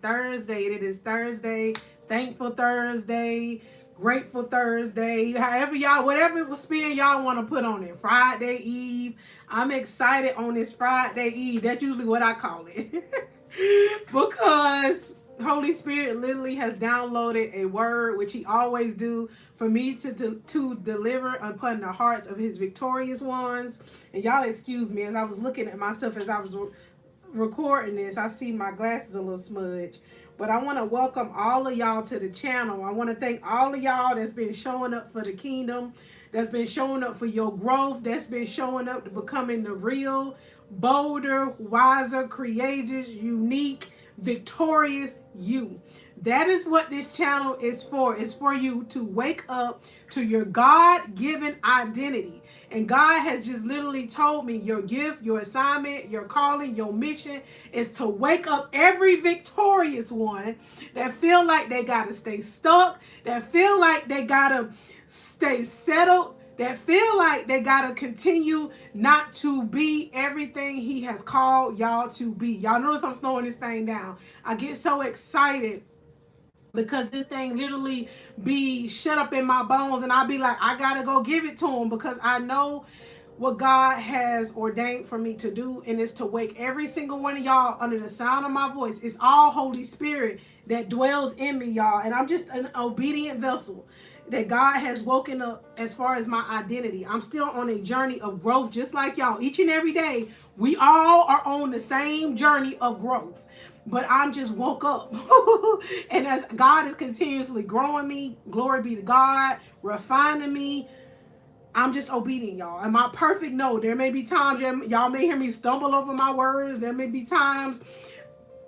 Thursday. It is Thursday. Thankful Thursday. Grateful Thursday. However y'all, whatever spin y'all want to put on it. Friday Eve. I'm excited on this Friday Eve. That's usually what I call it. Because Holy Spirit literally has downloaded a word, which he always do, for me to deliver upon the hearts of his victorious ones. And y'all excuse me, as I was looking at myself as I was recording this, I see my glasses a little smudged. But I want to welcome all of y'all to the channel. I want to thank all of y'all that's been showing up for the kingdom, that's been showing up for your growth, that's been showing up to becoming the real, bolder, wiser, courageous, unique, victorious you. That is what this channel is for. It's for you to wake up to your God-given identity. And God has just literally told me your gift, your assignment, your calling, your mission is to wake up every victorious one that feel like they got to stay stuck, that feel like they got to stay settled, that feel like they got to continue not to be everything he has called y'all to be. Y'all notice I'm slowing this thing down. I get so excited because this thing literally be shut up in my bones, and I'll be like, I gotta go give it to him, because I know what God has ordained for me to do, and it's to wake every single one of y'all under the sound of my voice. It's all Holy Spirit that dwells in me, y'all, and I'm just an obedient vessel that God has woken up as far as my identity. I'm still on a journey of growth, just like y'all. Each and every day, we all are on the same journey of growth. But I'm just woke up. And as God is continuously growing me, glory be to God, refining me, I'm just obedient, y'all. Am I perfect? No. There may be times y'all may hear me stumble over my words. There may be times,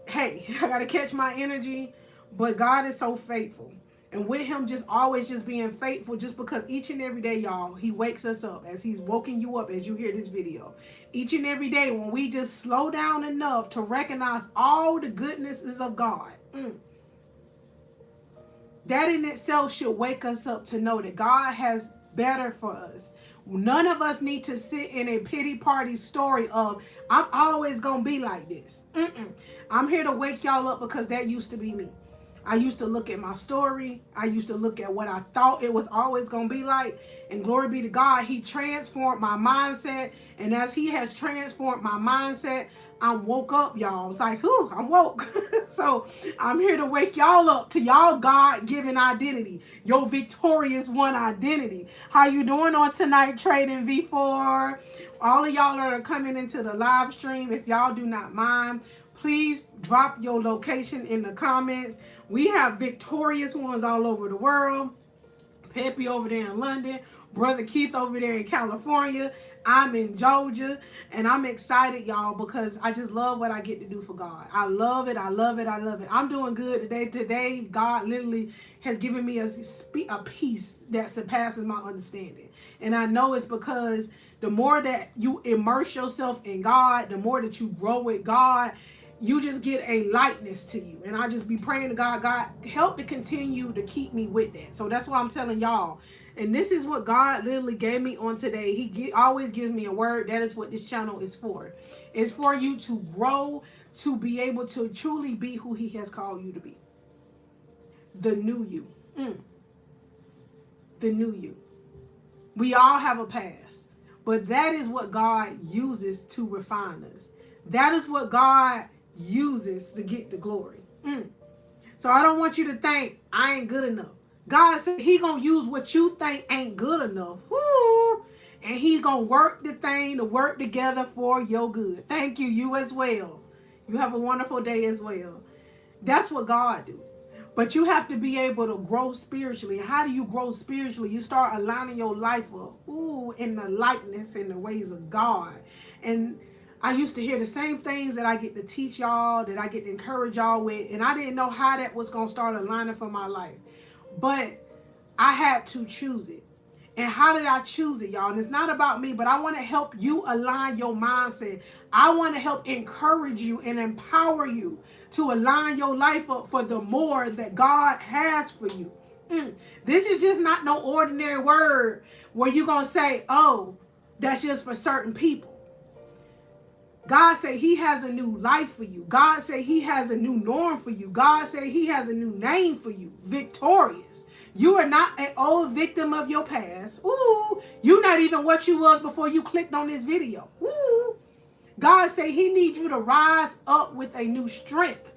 hey, I got to catch my energy. But God is so faithful. And with him just always just being faithful, just because each and every day, y'all, he wakes us up as he's woken you up as you hear this video. Each and every day when we just slow down enough to recognize all the goodnesses of God. That in itself should wake us up to know that God has better for us. None of us need to sit in a pity party story of, I'm always going to be like this. I'm here to wake y'all up because that used to be me. I used to look at my story. I used to look at what I thought it was always going to be like. And glory be to God, he transformed my mindset. And as he has transformed my mindset, I'm woke up, y'all. It's like, whew, I'm woke. So I'm here to wake y'all up to y'all God-given identity, your victorious one identity. How you doing on tonight, Trading V4? All of y'all that are coming into the live stream, if y'all do not mind, please drop your location in the comments. We have victorious ones all over the world. Peppy over there in London. Brother Keith over there in California. I'm in Georgia. And I'm excited, y'all, because I just love what I get to do for God. I love it. I love it. I love it. I'm doing good today. Today, God literally has given me a peace that surpasses my understanding. And I know it's because the more that you immerse yourself in God, the more that you grow with God, you just get a lightness to you. And I just be praying to God, God, help to continue to keep me with that. So that's why I'm telling y'all. And this is what God literally gave me on today. He always gives me a word. That is what this channel is for. It's for you to grow, to be able to truly be who he has called you to be. The new you. The new you. We all have a past. But that is what God uses to refine us. That is what God uses to get the glory. So I don't want you to think I ain't good enough. God said he gonna use what you think ain't good enough. Woo! And he gonna work the thing to work together for your good. Thank you. You as well. You have a wonderful day as well. That's what God do. But you have to be able to grow spiritually. How do you grow spiritually? You start aligning your life up in the likeness and the ways of God. And I used to hear the same things that I get to teach y'all, that I get to encourage y'all with. And I didn't know how that was going to start aligning for my life. But I had to choose it. And how did I choose it, y'all? And it's not about me, but I want to help you align your mindset. I want to help encourage you and empower you to align your life up for the more that God has for you. This is just not no ordinary word where you're going to say, oh, that's just for certain people. God say he has a new life for you. God say he has a new norm for you. God say he has a new name for you. Victorious. You are not an old victim of your past. Ooh, you're not even what you was before you clicked on this video. Ooh. God say he needs you to rise up with a new strength.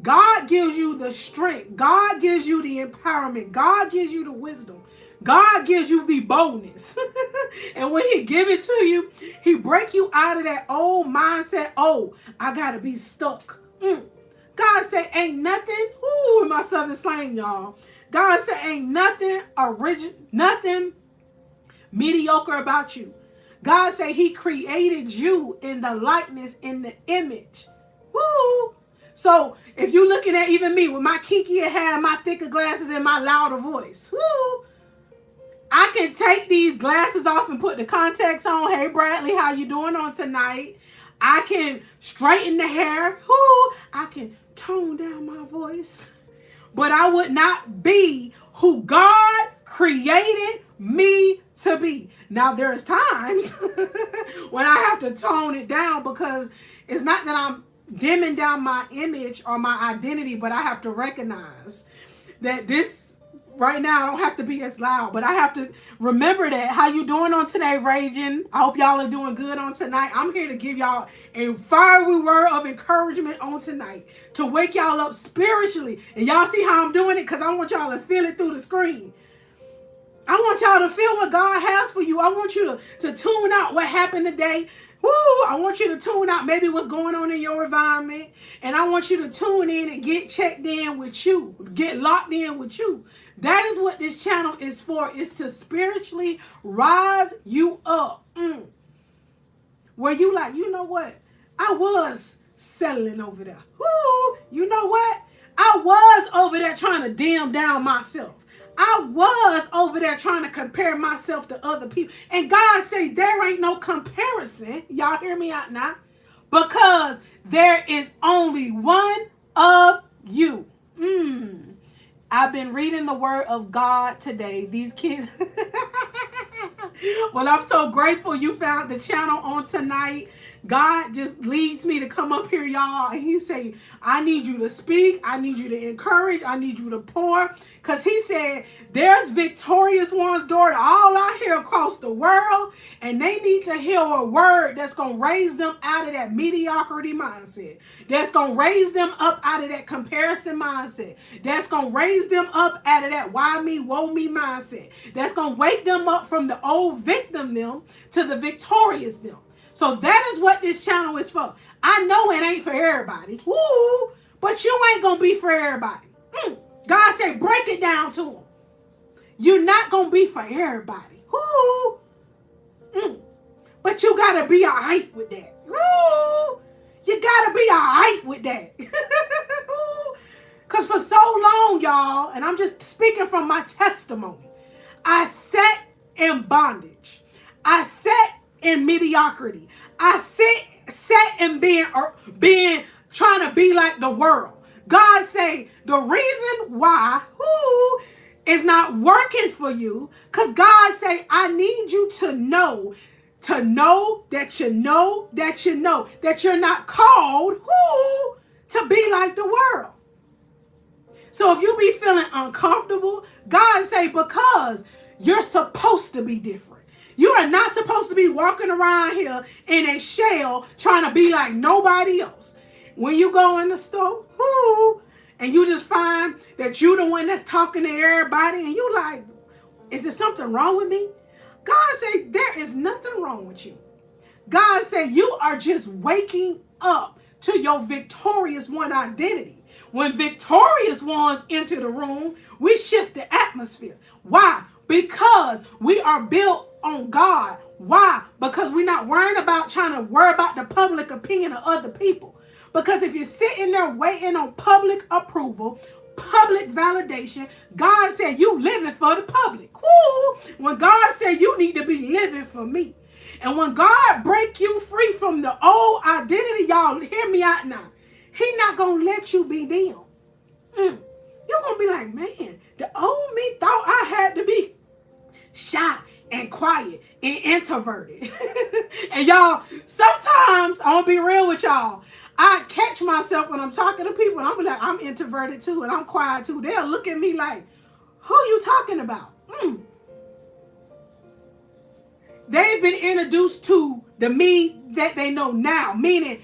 God gives you the strength. God gives you the empowerment. God gives you the wisdom. God gives you the boldness. And when he give it to you, he break you out of that old mindset. Oh, I got to be stuck. God say ain't nothing. Ooh, in my southern slang, y'all. God say ain't nothing nothing mediocre about you. God say he created you in the likeness, in the image. Woo! So if you looking at even me with my kinkier hair, my thicker glasses, and my louder voice, woo, I can take these glasses off and put the contacts on. Hey, Bradley, how you doing on tonight? I can straighten the hair. Woo, I can tone down my voice. But I would not be who God created me to be. Now, there's times when I have to tone it down because it's not that I'm dimming down my image or my identity, but I have to recognize that this right now I don't have to be as loud, but I have to remember that. How you doing on today, Raging? I hope y'all are doing good on tonight. I'm here to give y'all a fiery word of encouragement on tonight to wake y'all up spiritually. And y'all see how I'm doing it because I want y'all to feel it through the screen. I want y'all to feel what God has for you. I want you to tune out what happened today. Woo! I want you to tune out maybe what's going on in your environment. And I want you to tune in and get checked in with you. Get locked in with you. That is what this channel is for. Is to spiritually rise you up. Where you like, you know what? I was settling over there. Woo! You know what? I was over there trying to dim down myself. I was over there trying to compare myself to other people. And God say there ain't no comparison. Y'all hear me out now? Because there is only one of you. I've been reading the word of God today. These kids. Well, I'm so grateful you found the channel on tonight. God just leads me to come up here, y'all. And he say, I need you to speak. I need you to encourage. I need you to pour. Because he said, there's victorious ones, daughter, all out here across the world. And they need to hear a word that's going to raise them out of that mediocrity mindset. That's going to raise them up out of that comparison mindset. That's going to raise them up out of that why me, woe me mindset. That's going to wake them up from the old victim them to the victorious them. So that is what this channel is for. I know it ain't for everybody. Woo! But you ain't going to be for everybody. God said, break it down to them. You're not going to be for everybody. Woo! But you got to be all right with that. Woo! You got to be all right with that. Because for so long, y'all, and I'm just speaking from my testimony, I sat in bondage. I sat in mediocrity. I sat in being trying to be like the world. God say the reason why is not working for you, because God say I need you to know that you know that you're not called to be like the world. So if you be feeling uncomfortable, God say because you're supposed to be different. You are not supposed to be walking around here in a shell trying to be like nobody else. When you go in the store, and you just find that you the one that's talking to everybody, and you like, is there something wrong with me? God say there is nothing wrong with you. God say you are just waking up to your victorious one identity. When victorious ones enter the room, we shift the atmosphere. Why? Because we are built on God. Why? Because we're not worrying about trying to worry about the public opinion of other people. Because if you're sitting there waiting on public approval, public validation, God said you living for the public. Woo! When God said you need to be living for me. And when God break you free from the old identity, y'all hear me out now. He not going to let you be them. You're going to be like, man, the old me thought I had to be shy and quiet and introverted. And y'all, sometimes, I'm gonna be real with y'all, I catch myself when I'm talking to people and I'm like, I'm introverted too and I'm quiet too. They'll look at me like, who you talking about? They've been introduced to the me that they know now, meaning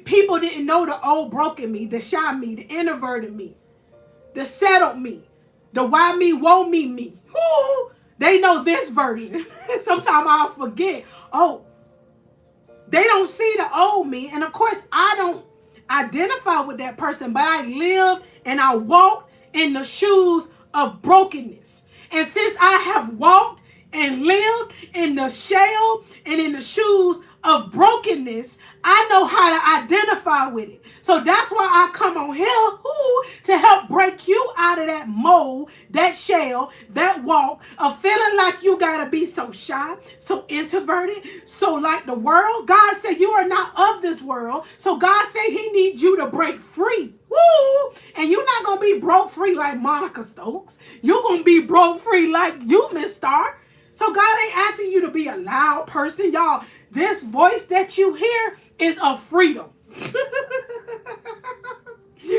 people didn't know the old broken me, the shy me, the introverted me, the settled me, the why me, woe me. Woo! They know this version. Sometimes I'll forget. Oh, they don't see the old me. And of course, I don't identify with that person, but I live and I walk in the shoes of brokenness. And since I have walked and lived in the shell and in the shoes of brokenness, I know how to identify with it. So that's why I come on here to help break you out of that mold, that shell, that walk of feeling like you gotta be so shy, so introverted, so like the world. God said you are not of this world. So God said he needs you to break free. Woo! And you're not gonna be broke free like Monica Stokes. You're gonna be broke free like you, Miss Star. So God ain't asking you to be a loud person, y'all. This voice that you hear is of freedom.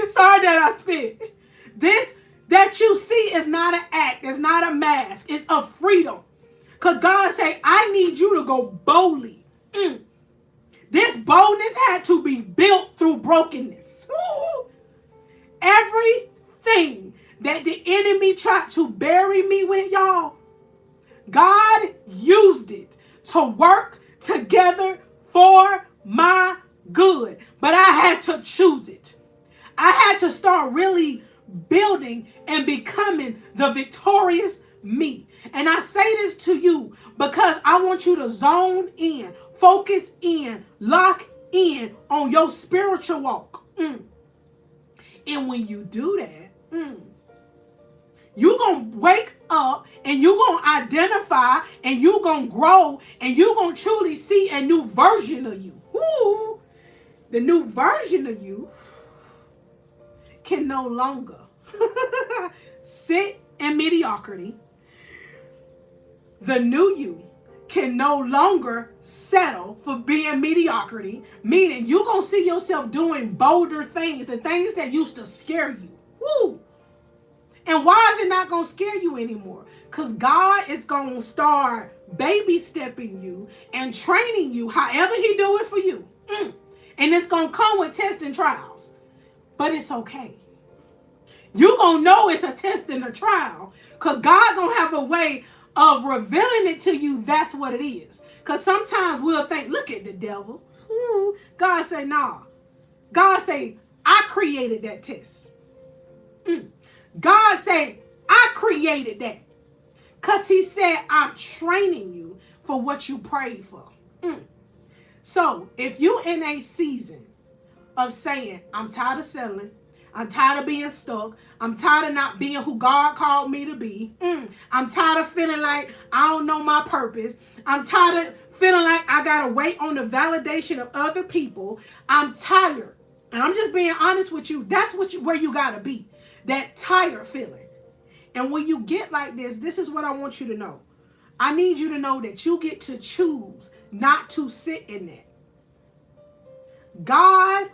Sorry that I spit. This that you see is not an act. It's not a mask. It's of freedom. Because God say, I need you to go boldly. This boldness had to be built through brokenness. Ooh. Everything that the enemy tried to bury me with, y'all, God used it to work together for my good. But I had to choose it. I had to start really building and becoming the victorious me. And I say this to you because I want you to zone in, focus in, lock in on your spiritual walk. And when you do that, you're going to wake up and you're going to identify and you're going to grow and you're going to truly see a new version of you. Woo! The new version of you can no longer sit in mediocrity. The new you can no longer settle for being mediocrity, meaning you're going to see yourself doing bolder things, the things that used to scare you. Woo! And why is it not going to scare you anymore? Because God is going to start baby stepping you and training you however he do it for you. And it's going to come with tests and trials. But it's okay. You're going to know it's a test and a trial because God going to have a way of revealing it to you. That's what it is. Because sometimes we'll think, look at the devil. God say, nah. God say, I created that test. God say, I created that. Because he said, I'm training you for what you prayed for. So if you in a season of saying, I'm tired of settling, I'm tired of being stuck, I'm tired of not being who God called me to be, I'm tired of feeling like I don't know my purpose, I'm tired of feeling like I got to wait on the validation of other people, I'm tired. And I'm just being honest with you. That's where you got to be. That tired feeling. And when you get like this is what I want you to know. I need you to know that you get to choose not to sit in that. God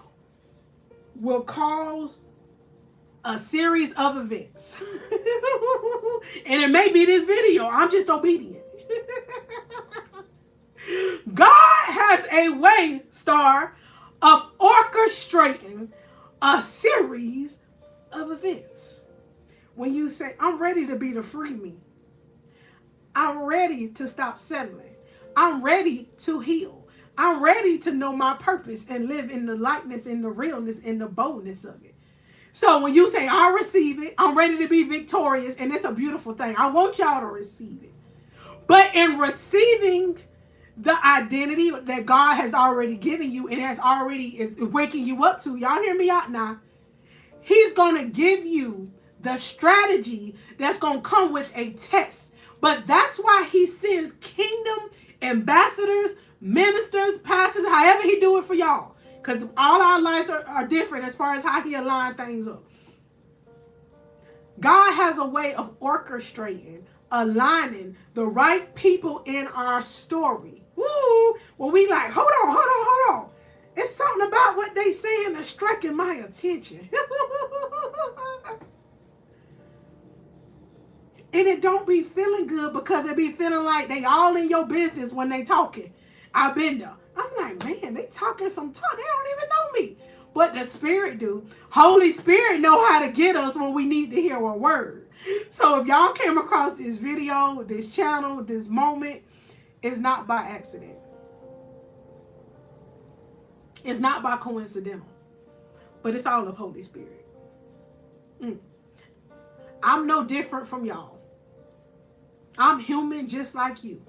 will cause a series of events. And it may be this video. I'm just obedient. God has a way, Star, of orchestrating a series of events. When you say, I'm ready to be the free me. I'm ready to stop settling. I'm ready to heal. I'm ready to know my purpose and live in the likeness and the realness and the boldness of it. So when you say, I receive it, I'm ready to be victorious, and it's a beautiful thing. I want y'all to receive it. But in receiving the identity that God has already given you and has already is waking you up to, y'all hear me out now, he's going to give you the strategy that's going to come with a test. But that's why he sends kingdom ambassadors, ministers, pastors, however he do it for y'all. Because all our lives are different as far as how he align things up. God has a way of orchestrating aligning the right people in our story. Woo! Well, we like, hold on. It's something about what they saying that's striking my attention. And it don't be feeling good because it be feeling like they all in your business when they talking. I've been there. I'm like, man, they talking some talk. They don't even know me. But the Spirit do. Holy Spirit know how to get us when we need to hear a word. So if y'all came across this video, this channel, this moment, it's not by accident. It's not by coincidental. But it's all of Holy Spirit. I'm no different from y'all. I'm human just like you.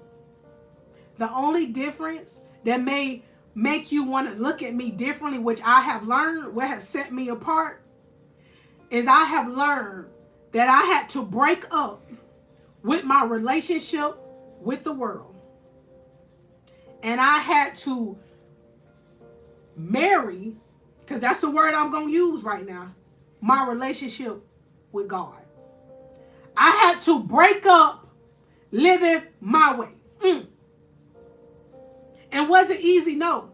The only difference that may make you want to look at me differently, which I have learned, what has set me apart, is I have learned that I had to break up with my relationship with the world. And I had to marry, because that's the word I'm going to use right now, my relationship with God. I had to break up living my way. And was it easy? No.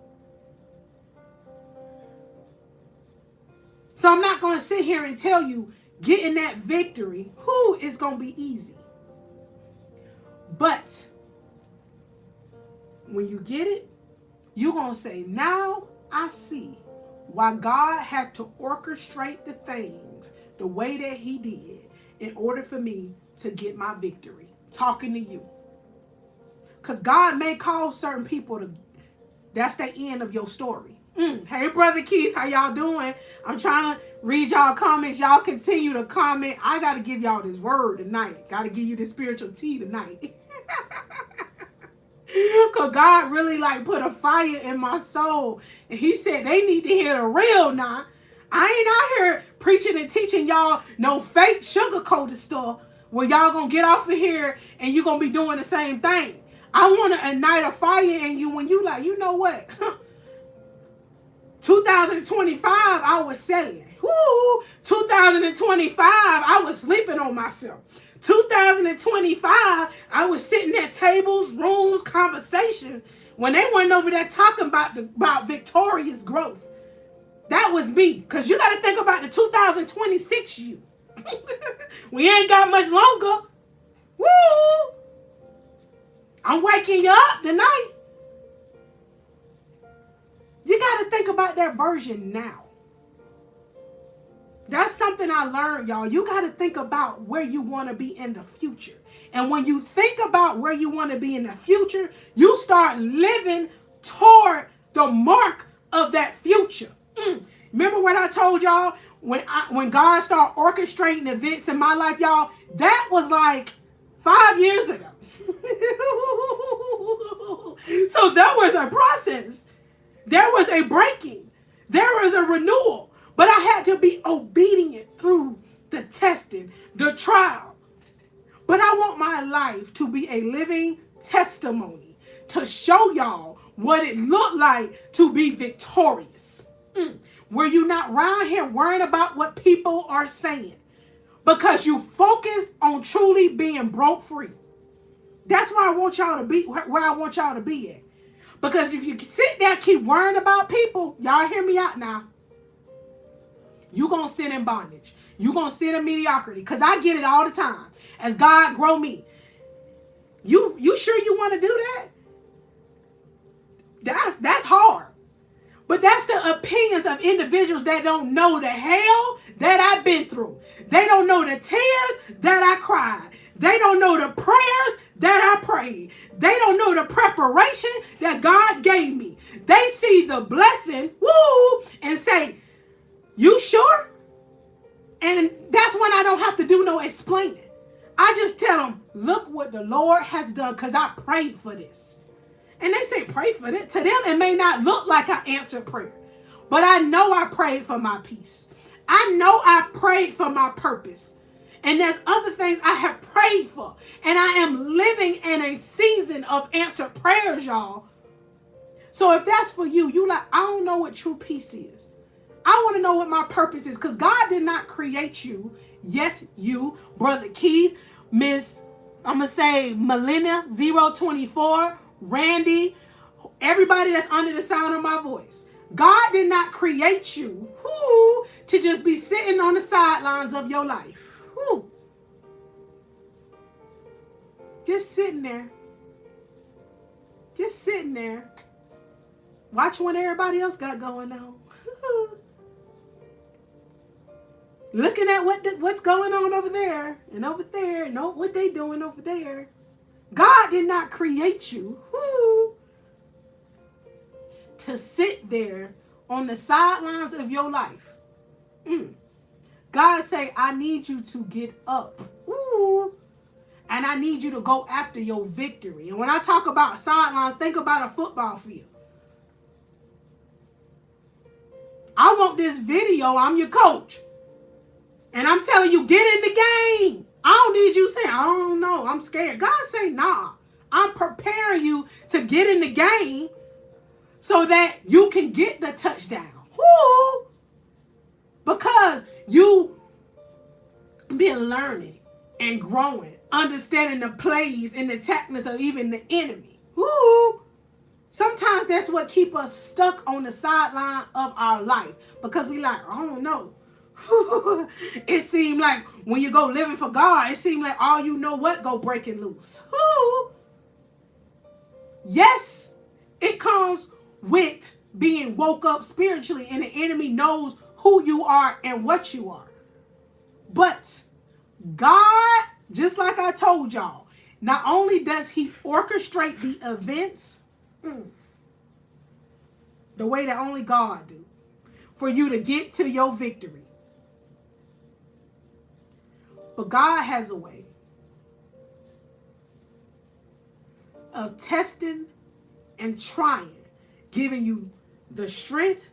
So I'm not going to sit here and tell you getting that victory, is going to be easy. But when you get it, you're going to say, now I see why God had to orchestrate the things the way that he did in order for me to get my victory. Talking to you. Because God may call certain people to, that's the end of your story. Hey, Brother Keith, how y'all doing? I'm trying to read y'all comments. Y'all continue to comment. I got to give y'all this word tonight. Got to give you this spiritual tea tonight. Because God really put a fire in my soul. And he said they need to hear the real now. I ain't out here preaching and teaching y'all no fake sugar-coated stuff where y'all gonna get off of here and you gonna be doing the same thing. I want to ignite a fire in you when you like, you know what? 2025, I was saying. 2025, I was sleeping on myself. 2025, I was sitting at tables, rooms, conversations when they weren't over there talking about victorious growth. That was me. Because you got to think about the 2026 you. We ain't got much longer. Woo! I'm waking you up tonight. You got to think about that version now. That's something I learned, y'all. You got to think about where you want to be in the future. And when you think about where you want to be in the future, you start living toward the mark of that future. Remember what I told y'all? When God started orchestrating events in my life, y'all, that was 5 years ago. So there was a process. There was a breaking. There was a renewal. But I had to be obedient through the testing, the trial. But I want my life to be a living testimony to show y'all what it looked like to be victorious. Where you're not around here worrying about what people are saying. Because you focused on truly being broke free. That's where I want y'all to be, where I want y'all to be at. Because if you sit there, keep worrying about people, y'all hear me out now. You're going to sit in bondage. You're going to sit in mediocrity. Because I get it all the time. As God grow me. You sure you want to do that? That's hard. But that's the opinions of individuals that don't know the hell that I've been through. They don't know the tears that I cried. They don't know the prayers that I prayed. They don't know the preparation that God gave me. They see the blessing, and say, you sure? And that's when I don't have to do no explaining. I just tell them, look what the Lord has done because I prayed for this. And they say, pray for it. To them, it may not look like I answered prayer. But I know I prayed for my peace. I know I prayed for my purpose. And there's other things I have prayed for. And I am living in a season of answered prayers, y'all. So if that's for you, you I don't know what true peace is. I want to know what my purpose is. Because God did not create you. Yes, you, Brother Keith, Miss I'm going to say Millennia 024, Randy, everybody that's under the sound of my voice. God did not create you to just be sitting on the sidelines of your life. Just sitting there. Just sitting there. Watch what everybody else got going on. Looking at what's going on over there and over there and what they doing over there. God did not create you to sit there on the sidelines of your life. God say, I need you to get up. And I need you to go after your victory. And when I talk about sidelines, think about a football field. I want this video. I'm your coach. And I'm telling you, get in the game. I don't need you saying, I don't know, I'm scared. God say, nah. I'm preparing you to get in the game so that you can get the touchdown. Because you been learning and growing, understanding the plays and the tactics of even the enemy. Sometimes that's what keep us stuck on the sideline of our life. Because we like, I don't know. It seemed like when you go living for God, it seemed like all you know what go breaking loose. Yes, it comes with being woke up spiritually, and the enemy knows who you are and what you are. But God, just like I told y'all, not only does he orchestrate the events the way that only God do for you to get to your victory, but God has a way of testing and trying, giving you the strength,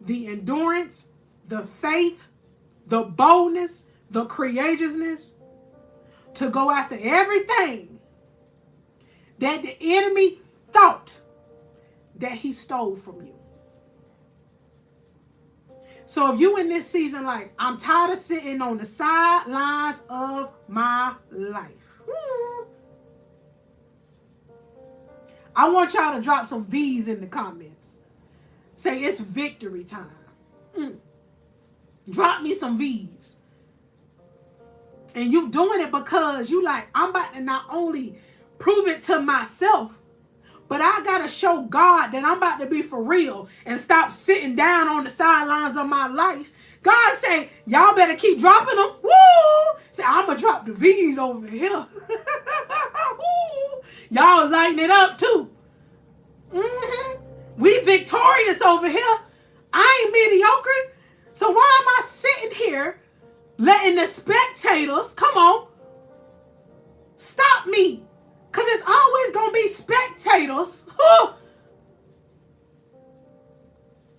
the endurance, the faith, the boldness, the courageousness to go after everything that the enemy thought that he stole from you. So if you in this season like, I'm tired of sitting on the sidelines of my life, I want y'all to drop some V's in the comments. Say it's victory time. Drop me some V's. And you doing it because you like, I'm about to not only prove it to myself, but I got to show God that I'm about to be for real and stop sitting down on the sidelines of my life. God say, y'all better keep dropping them. Woo! Say, I'm going to drop the V's over here. Y'all lighten it up too. We victorious over here. I ain't mediocre. So why am I sitting here letting the spectators, come on, stop me? Because it's always going to be spectators.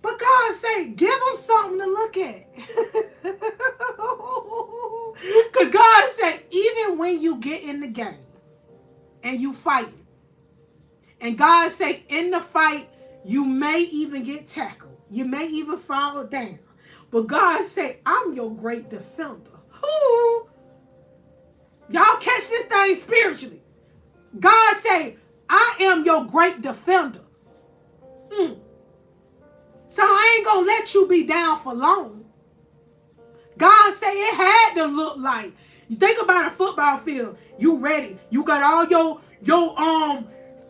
But God say, give them something to look at. Because God said, even when you get in the game and you fight, and God say, in the fight, you may even get tackled. You may even fall down. But God say, I'm your great defender. Y'all catch this thing spiritually. God say, I am your great defender. So I ain't going to let you be down for long. God say it had to look like. You think about a football field. You ready. You got all your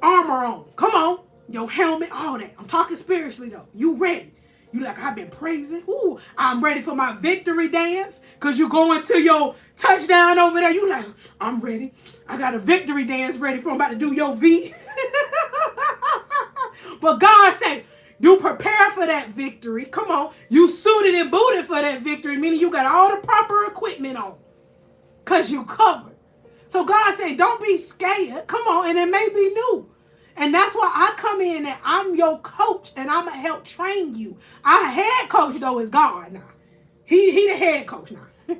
armor on. Come on. Your helmet, all that. I'm talking spiritually though. You ready. You like, I've been praising. I'm ready for my victory dance. Because you going to your touchdown over there. You like, I'm ready. I got a victory dance ready for I'm about to do your V. But God said, you prepare for that victory. Come on. You suited and booted for that victory. Meaning you got all the proper equipment on. Because you covered. So God said, don't be scared. Come on. And it may be new. And that's why I come in and I'm your coach and I'm going to help train you. Our head coach, though, is God now. He the head coach now.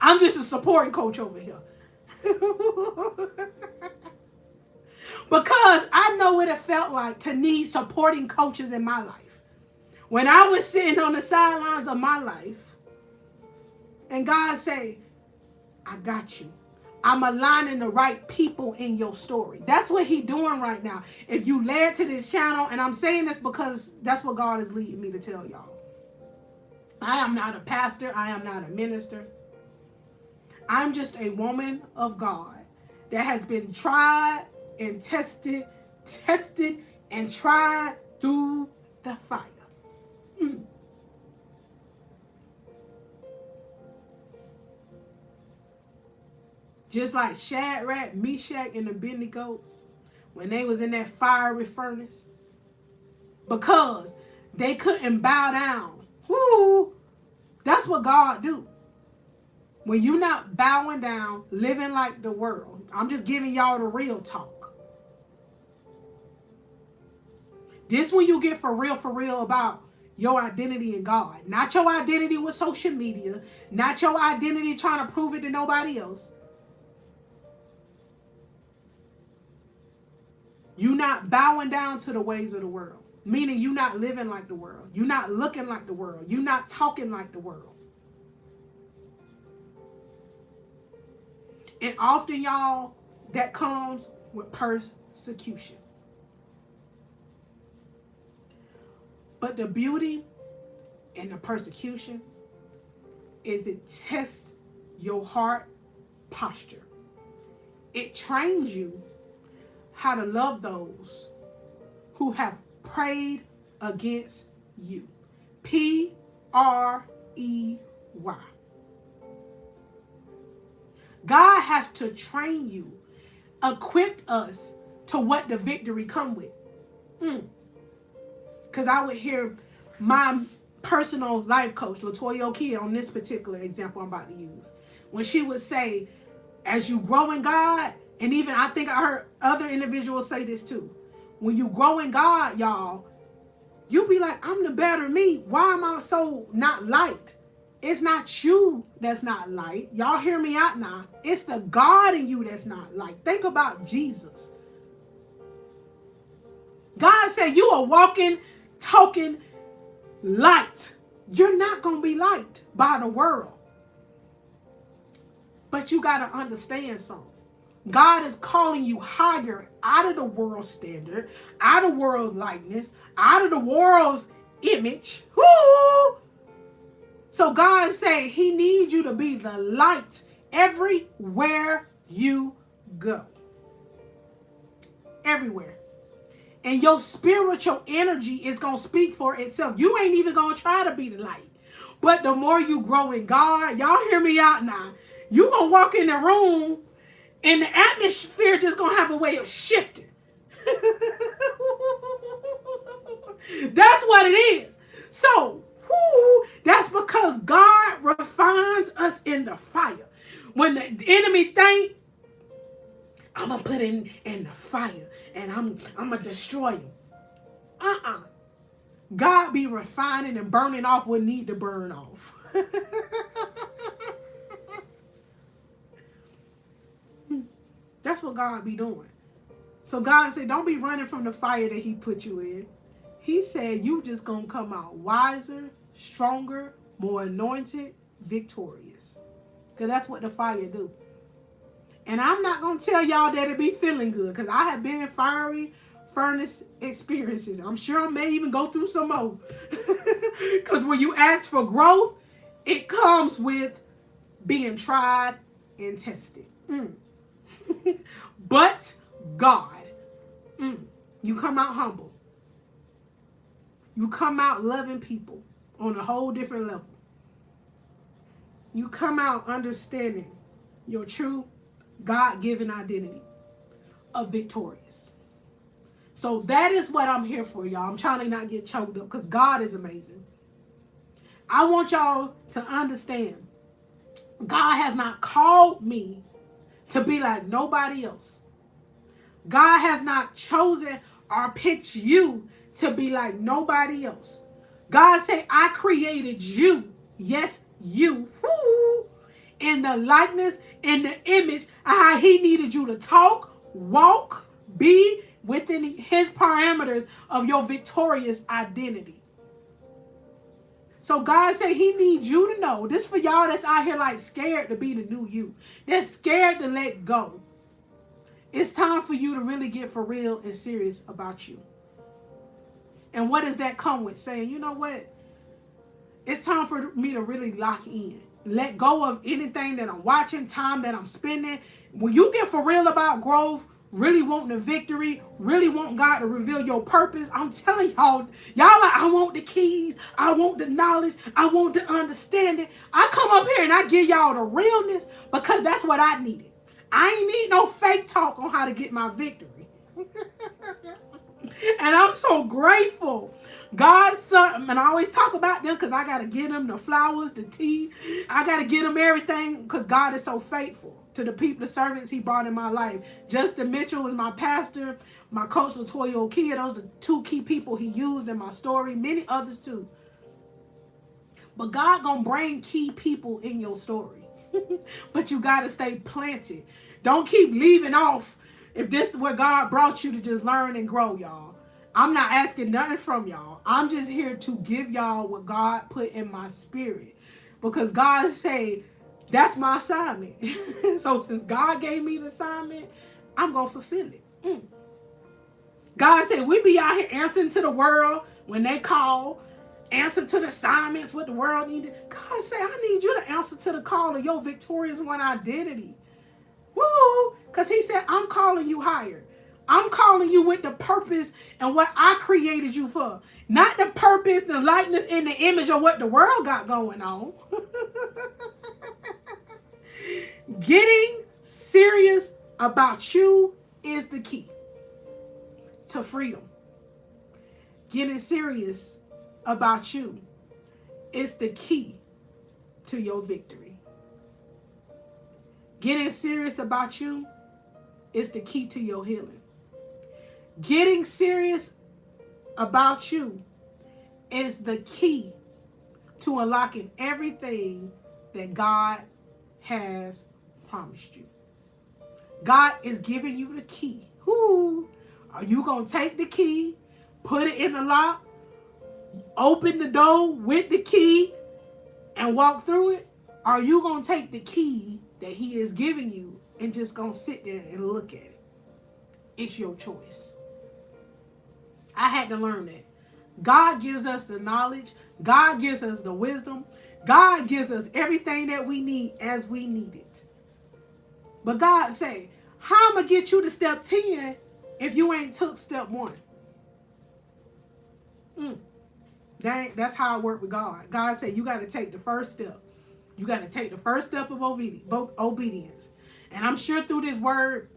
I'm just a supporting coach over here. Because I know what it felt like to need supporting coaches in my life. When I was sitting on the sidelines of my life and God say, I got you. I'm aligning the right people in your story. That's what he's doing right now. If you led to this channel, and I'm saying this because that's what God is leading me to tell y'all. I am not a pastor. I am not a minister. I'm just a woman of God that has been tried and tested and tried through the fire. Just like Shadrach, Meshach, and Abednego when they was in that fiery furnace. Because they couldn't bow down. Whoo! That's what God do. When you're not bowing down, living like the world. I'm just giving y'all the real talk. This when you get for real about your identity in God. Not your identity with social media. Not your identity trying to prove it to nobody else. You're not bowing down to the ways of the world. Meaning you're not living like the world. You're not looking like the world. You're not talking like the world. And often, y'all, that comes with persecution. But the beauty in the persecution is it tests your heart posture. It trains you how to love those who have prayed against you. Prey. God has to train you, equip us to what the victory come with. Because I would hear my personal life coach, Latoya Okia, on this particular example I'm about to use. When she would say, as you grow in God, and even I think I heard other individuals say this too. When you grow in God, y'all, you be like, I'm the better me. Why am I so not light? It's not you that's not light. Y'all hear me out now. It's the God in you that's not light. Think about Jesus. God said you are walking, talking light. You're not going to be liked by the world. But you got to understand something. God is calling you higher out of the world standard, out of world likeness, out of the world's image. Woo! So God say he needs you to be the light everywhere you go. Everywhere. And your spiritual energy is going to speak for itself. You ain't even going to try to be the light. But the more you grow in God, y'all hear me out now. You going to walk in the room and the atmosphere just going to have a way of shifting. That's what it is. So, that's because God refines us in the fire. When the enemy think, I'm going to put him in the fire and I'm going to destroy him. God be refining and burning off what need to burn off. That's what God be doing. So God said, don't be running from the fire that he put you in. He said, you just going to come out wiser, stronger, more anointed, victorious. Because that's what the fire do. And I'm not going to tell y'all that it be feeling good. Because I have been in fiery furnace experiences. I'm sure I may even go through some more. Because when you ask for growth, it comes with being tried and tested. But God, you come out humble. You come out loving people on a whole different level. You come out understanding your true God-given identity of victorious. So that is what I'm here for, y'all. I'm trying to not get choked up because God is amazing. I want y'all to understand God has not called me to be like nobody else. God has not chosen or picked you to be like nobody else. God said, I created you. Yes, you. Woo, in the likeness, in the image, how he needed you to talk, walk, be within his parameters of your victorious identity. So God said he needs you to know. This for y'all that's out here like scared to be the new you. They're scared to let go. It's time for you to really get for real and serious about you. And what does that come with? Saying, you know what? It's time for me to really lock in. Let go of anything that I'm watching, time that I'm spending. When you get for real about growth, really wanting the victory, really want God to reveal your purpose, I'm telling y'all like, I want the keys, I want the knowledge, I want the understanding. I come up here and I give y'all the realness because that's what I needed. I ain't need no fake talk on how to get my victory. And I'm so grateful. God's son, and I always talk about them because I got to get them the flowers, the tea. I got to get them everything because God is so faithful to the people, the servants he brought in my life. Justin Mitchell was my pastor. My coach, Latoya Okia, those are the two key people he used in my story. Many others too. But God gonna bring key people in your story. But you got to stay planted. Don't keep leaving off if this is where God brought you to just learn and grow, y'all. I'm not asking nothing from y'all. I'm just here to give y'all what God put in my spirit. Because God say, that's my assignment. So since God gave me the assignment, I'm going to fulfill it. God said, we be out here answering to the world when they call. Answer to the assignments, what the world needed. God said, I need you to answer to the call of your victorious one identity. Woo! Because he said, I'm calling you higher. I'm calling you with the purpose and what I created you for. Not the purpose, the likeness, and the image of what the world got going on. Getting serious about you is the key to freedom. Getting serious about you is the key to your victory. Getting serious about you is the key to your healing. Getting serious about you is the key to unlocking everything that God has promised you. God is giving you the key. Whoo! Are you going to take the key, put it in the lock, open the door with the key, and walk through it? Or are you going to take the key that he is giving you and just going to sit there and look at it? It's your choice. I had to learn that. God gives us the knowledge. God gives us the wisdom. God gives us everything that we need as we need it. But God say, how am I going to get you to step 10 if you ain't took step 1? That's how I work with God. God said, you got to take the first step. You got to take the first step of obedience. And I'm sure through this word,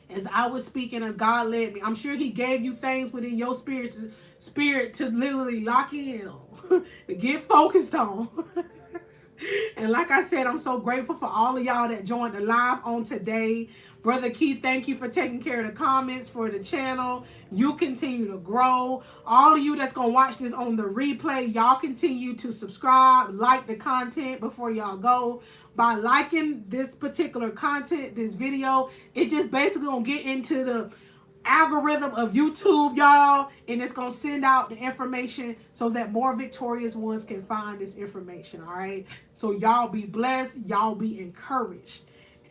as I was speaking, as God led me, I'm sure he gave you things within your spirit to literally lock in on, to get focused on. And like I said, I'm so grateful for all of y'all that joined the live on today. Brother Keith, thank you for taking care of the comments for the channel. You continue to grow. All of you that's going to watch this on the replay, y'all continue to subscribe, like the content before y'all go. By liking this particular content, this video, it just basically going to get into the algorithm of YouTube, y'all, and it's gonna send out the information so that more victorious ones can find this information. All right, so y'all be blessed, y'all be encouraged,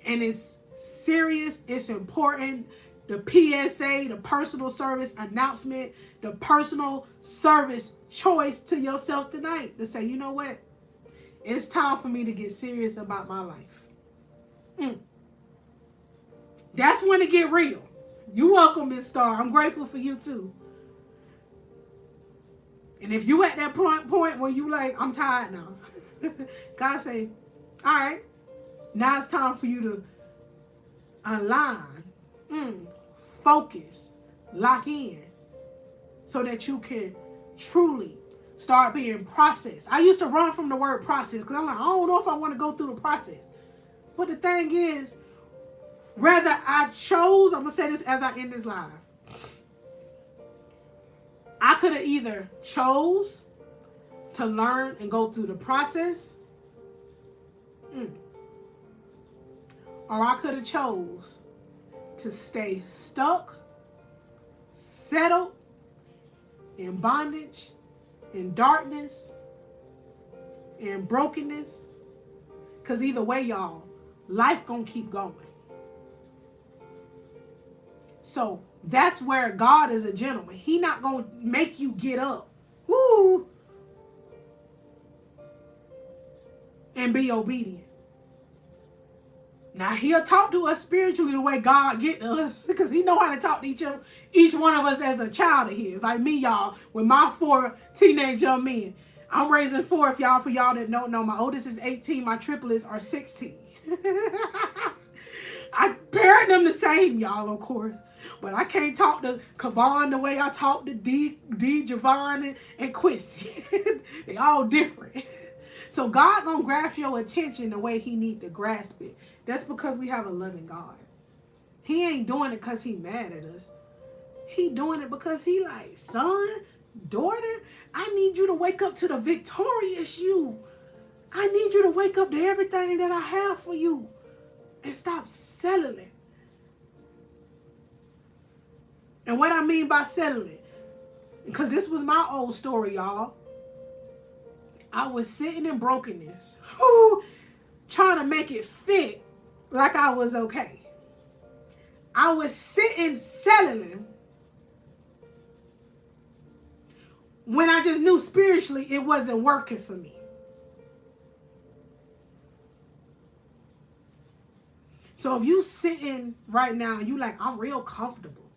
and it's serious, it's important. The PSA, the personal service announcement, the personal service choice to yourself tonight to say, you know what, it's time for me to get serious about my life. That's when it get real. You welcome, Miss Star. I'm grateful for you too. And if you at that point where you like, I'm tired now. God say, all right, now it's time for you to align, focus, lock in, so that you can truly start being processed. I used to run from the word process because I'm like, I don't know if I want to go through the process. But the thing is, whether I chose, I'm going to say this as I end this live. I could have either chose to learn and go through the process, or I could have chose to stay stuck, settled, in bondage, in darkness, and brokenness. Because either way, y'all, life gonna keep going. So that's where God is a gentleman. He not gonna make you get up, woo, and be obedient. Now he'll talk to us spiritually the way God get to us, because he know how to talk to each one of us as a child of his. Like me, y'all, with my 4 teenage young men. I'm raising 4 for y'all that don't know. My oldest is 18, my triplets are 16. I parent them the same, y'all, of course. But I can't talk to Kavon the way I talk to D Javon, and Quincy. They all different. So God gonna grasp your attention the way he need to grasp it. That's because we have a loving God. He ain't doing it because he mad at us. He doing it because he like, son, daughter, I need you to wake up to the victorious you. I need you to wake up to everything that I have for you. And stop settling. And what I mean by settling, because this was my old story, y'all. I was sitting in brokenness, trying to make it fit like I was okay. I was sitting settling when I just knew spiritually it wasn't working for me. So if you sitting right now and you like, I'm real comfortable,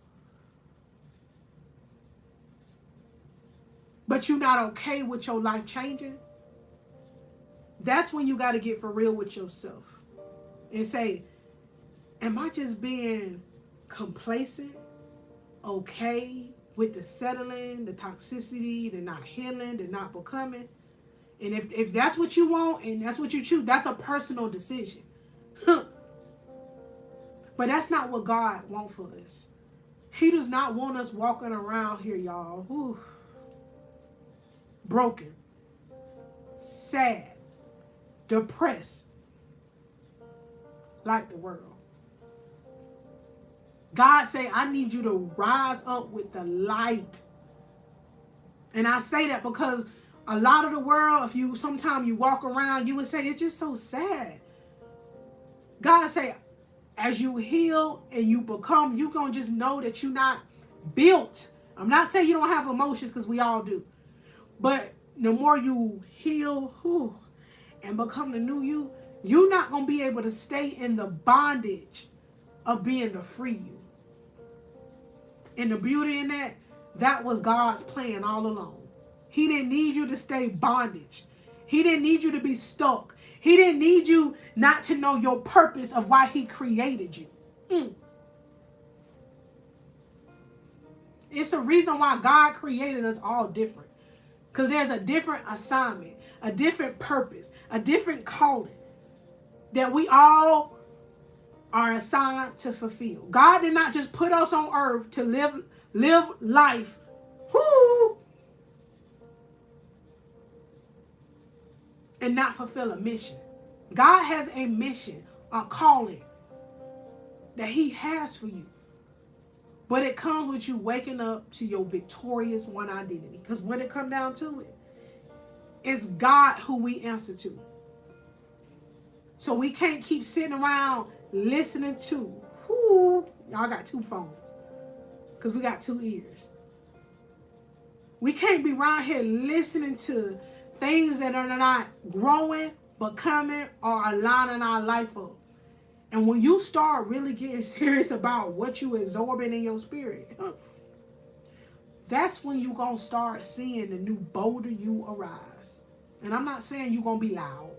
but you're not okay with your life changing, that's when you got to get for real with yourself and say, am I just being complacent, okay with the settling, the toxicity, the not healing, the not becoming? And if that's what you want and that's what you choose, that's a personal decision. But that's not what God wants for us. He does not want us walking around here, y'all, broken, sad, depressed, like the world. God say, I need you to rise up with the light. And I say that because a lot of the world, if sometimes you walk around, you would say, it's just so sad. God say, as you heal and you become, you're going to just know that you're not built. I'm not saying you don't have emotions, because we all do. But the more you heal and become the new you, you're not going to be able to stay in the bondage of being the free you. And the beauty in that was God's plan all along. He didn't need you to stay bondage. He didn't need you to be stuck. He didn't need you not to know your purpose of why he created you. It's a reason why God created us all different. Because there's a different assignment, a different purpose, a different calling that we all are assigned to fulfill. God did not just put us on earth to live life. And not fulfill a mission. God has a mission, a calling that he has for you. But it comes with you waking up to your victorious one identity. Because when it comes down to it, it's God who we answer to. So we can't keep sitting around listening to, y'all got 2 phones. Because we got 2 ears. We can't be around here listening to things that are not growing, becoming, or aligning our life up. And when you start really getting serious about what you absorbing in your spirit, that's when you're going to start seeing the new bolder you arise. And I'm not saying you're going to be loud.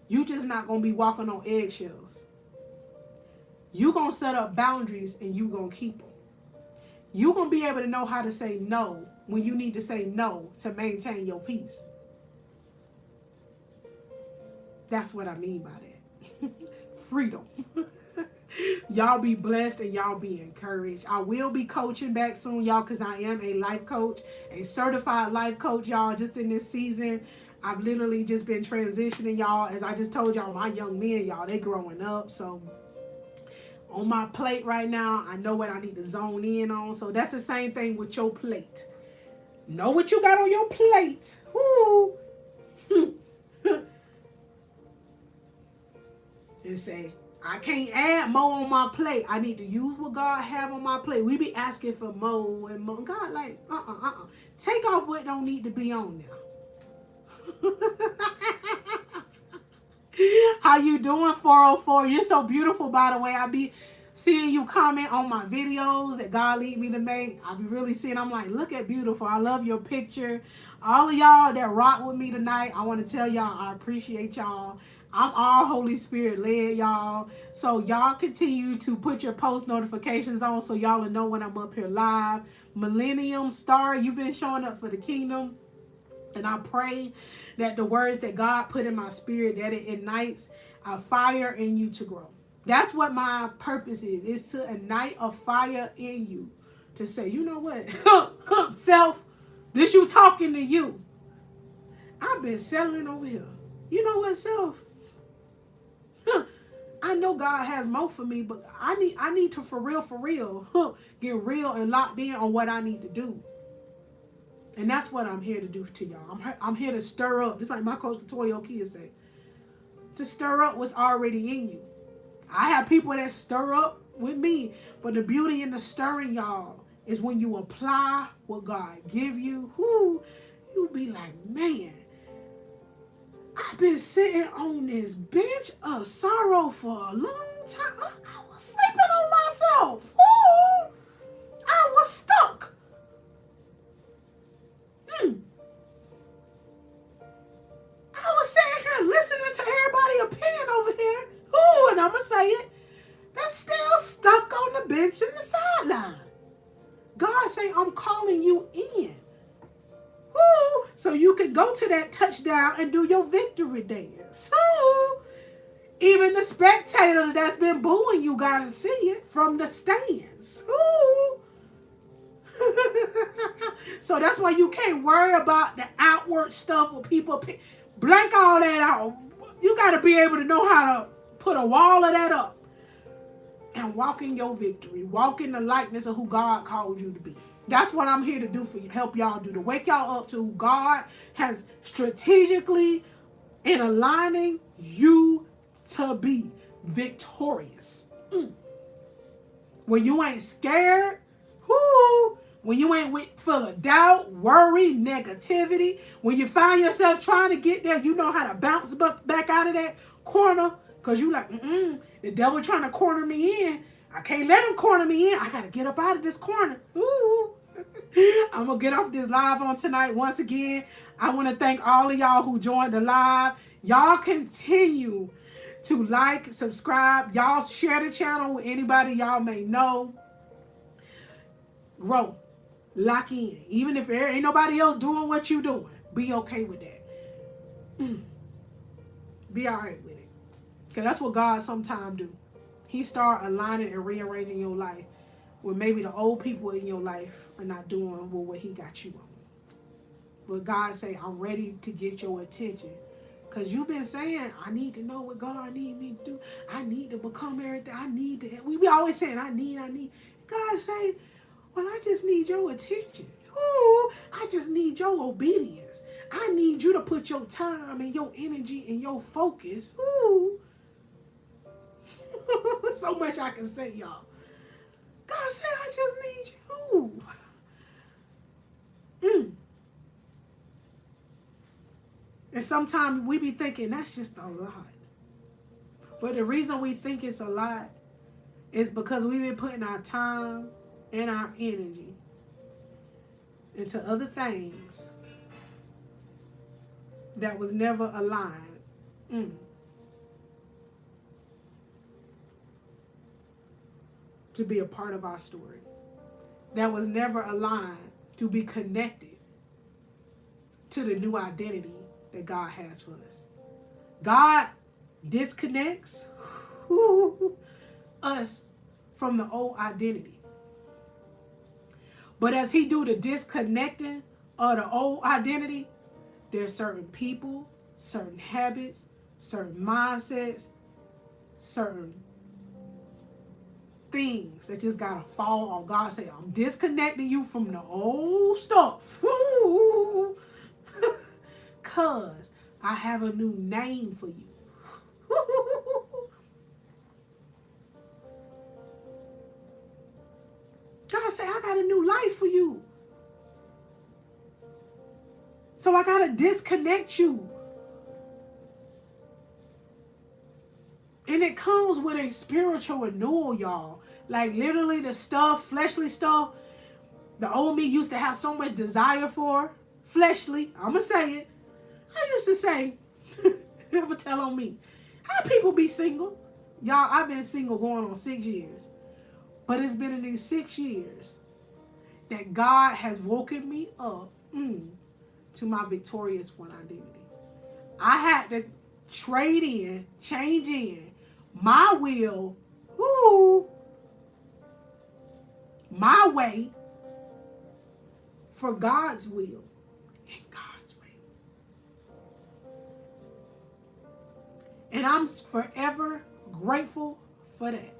You just not going to be walking on eggshells. You're going to set up boundaries and you're going to keep them. You're going to be able to know how to say no when you need to say no to maintain your peace. That's what I mean by that. Freedom. Y'all be blessed and y'all be encouraged. I will be coaching back soon, y'all, because I am a life coach, a certified life coach, y'all, just in this season. I've literally just been transitioning, y'all. As I just told y'all, my young men, y'all, they growing up. So on my plate right now, I know what I need to zone in on. So that's the same thing with your plate. Know what you got on your plate. Woo. And say, I can't add more on my plate. I need to use what God have on my plate. We be asking for more and more. God like, take off what don't need to be on there. How you doing, 404? You're so beautiful, by the way. I be seeing you comment on my videos that God lead me to make. I be really seeing, I'm like, look at beautiful. I love your picture. All of y'all that rock with me tonight, I want to tell y'all I appreciate y'all. I'm all Holy Spirit led, y'all. So y'all continue to put your post notifications on so y'all will know when I'm up here live. Millennium Star, you've been showing up for the kingdom. And I pray that the words that God put in my spirit, that it ignites a fire in you to grow. That's what my purpose is to ignite a fire in you. To say, you know what? Self, this you talking to you. I've been settling over here. You know what, self? I know God has more for me, but I need to for real, get real and locked in on what I need to do. And that's what I'm here to do to y'all. I'm here to stir up, just like my coach Toyo Kia say, to stir up what's already in you. I have people that stir up with me, but the beauty in the stirring, y'all, is when you apply what God give you. You be like, man, I've been sitting on this bench of sorrow for a long time. I was sleeping on myself. I was stuck. I was sitting here listening to everybody's opinion over here. And I'm going to say it. That's still stuck on the bench in the sideline. God say, I'm calling you in. So you can go to that touchdown and do your victory dance. Even the spectators that's been booing you got to see it from the stands. So that's why you can't worry about the outward stuff with people. Blank all that out. You got to be able to know how to put a wall of that up and walk in your victory. Walk in the likeness of who God called you to be. That's what I'm here to do for you. Help y'all do. To wake y'all up to who God has strategically in aligning you to be victorious. When you ain't scared, when you ain't full of doubt, worry, negativity, when you find yourself trying to get there, you know how to bounce back out of that corner, because you like, the devil trying to corner me in. I can't let him corner me in. I got to get up out of this corner. I'm going to get off this live on tonight. Once again, I want to thank all of y'all who joined the live. Y'all continue to like, subscribe. Y'all share the channel with anybody y'all may know. Grow. Lock in. Even if there ain't nobody else doing what you doing, be okay with that. Be all right with it. Because that's what God sometimes do. He start aligning and rearranging your life when maybe the old people in your life are not doing what he got you on. But God say, I'm ready to get your attention. Because you've been saying, I need to know what God need me to do. I need to become everything. I need to. We be always saying, I need. God say, well, I just need your attention. I just need your obedience. I need you to put your time and your energy and your focus. So much I can say, y'all. God said, I just need you. And sometimes we be thinking that's just a lot. But the reason we think it's a lot is because we've been putting our time and our energy into other things that was never aligned. To be a part of our story. That was never aligned to be connected to the new identity that God has for us. God disconnects us from the old identity. But as he do the disconnecting of the old identity, there's certain people, certain habits, certain mindsets, certain things that just gotta fall on. God say, I'm disconnecting you from the old stuff. Cause I have a new name for you. God say, I got a new life for you. So I gotta disconnect you. And it comes with a spiritual renewal, y'all. Like literally the stuff, fleshly stuff, the old me used to have so much desire for. Fleshly, I'ma say it. I used to say, I'ma tell on me. How people be single? Y'all, I've been single going on 6 years. But it's been in these 6 years that God has woken me up to my victorious one identity. I had to change in my will, my way for God's will and God's way. And I'm forever grateful for that.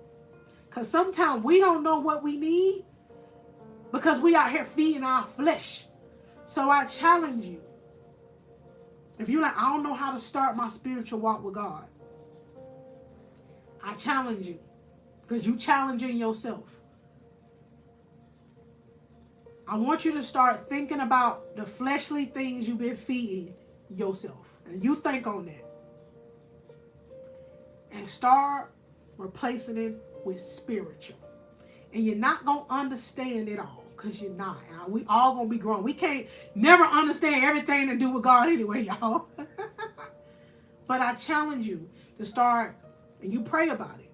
Because sometimes we don't know what we need because we out here feeding our flesh. So I challenge you. If you're like, I don't know how to start my spiritual walk with God, I challenge you because you challenging yourself. I want you to start thinking about the fleshly things you've been feeding yourself. And you think on that. And start replacing it with spiritual. And you're not going to understand it all because you're not. We all going to be grown. We can't never understand everything to do with God anyway, y'all. But I challenge you to start, and you pray about it,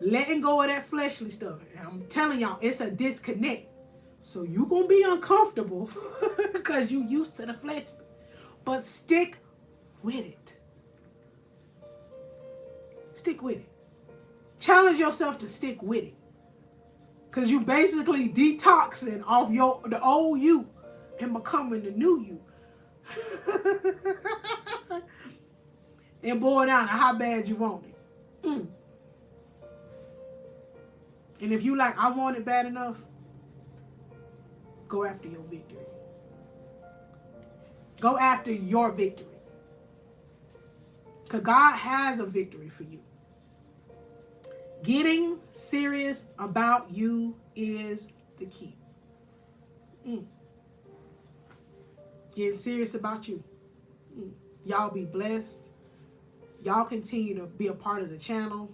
letting go of that fleshly stuff. And I'm telling y'all, it's a disconnect. So you're going to be uncomfortable because you're used to the flesh. But stick with it. Stick with it. Challenge yourself to stick with it. Because you basically detoxing off the old you and becoming the new you. And boil down to how bad you want it. And if you like, I want it bad enough, go after your victory. Go after your victory. Because God has a victory for you. Getting serious about you is the key. Getting serious about you. Y'all be blessed. Y'all continue to be a part of the channel.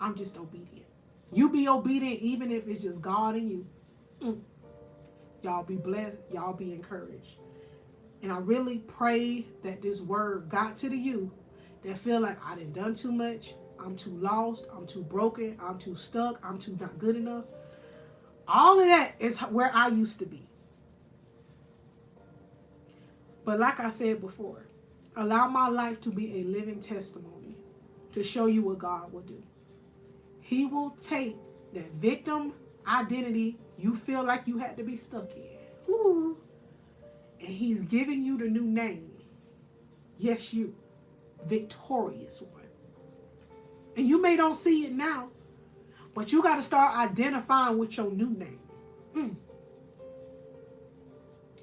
I'm just obedient. You be obedient even if it's just God and you. Y'all be blessed. Y'all be encouraged. And I really pray that this word got to the you that feel like I done too much. I'm too lost. I'm too broken. I'm too stuck. I'm too not good enough. All of that is where I used to be. But like I said before, allow my life to be a living testimony to show you what God will do. He will take that victim identity you feel like you had to be stuck in. And he's giving you the new name. Yes, you. Victorious one. And you may don't see it now, but you got to start identifying with your new name. And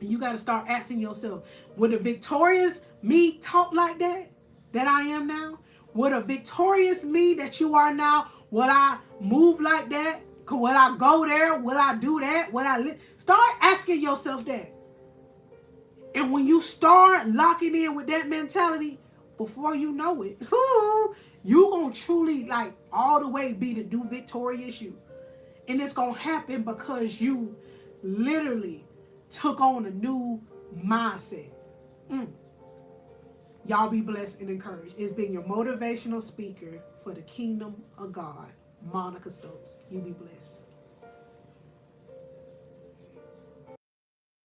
you got to start asking yourself, would a victorious me talk like that I am now? Would a victorious me that you are now, would I move like that? Would I go there? Would I do that? Would I start asking yourself that? And when you start locking in with that mentality, before you know it, you're going to truly like all the way be the new victorious you. And it's going to happen because you literally took on a new mindset. Y'all be blessed and encouraged. It's been your motivational speaker for the kingdom of God, Monica Stokes. You be blessed.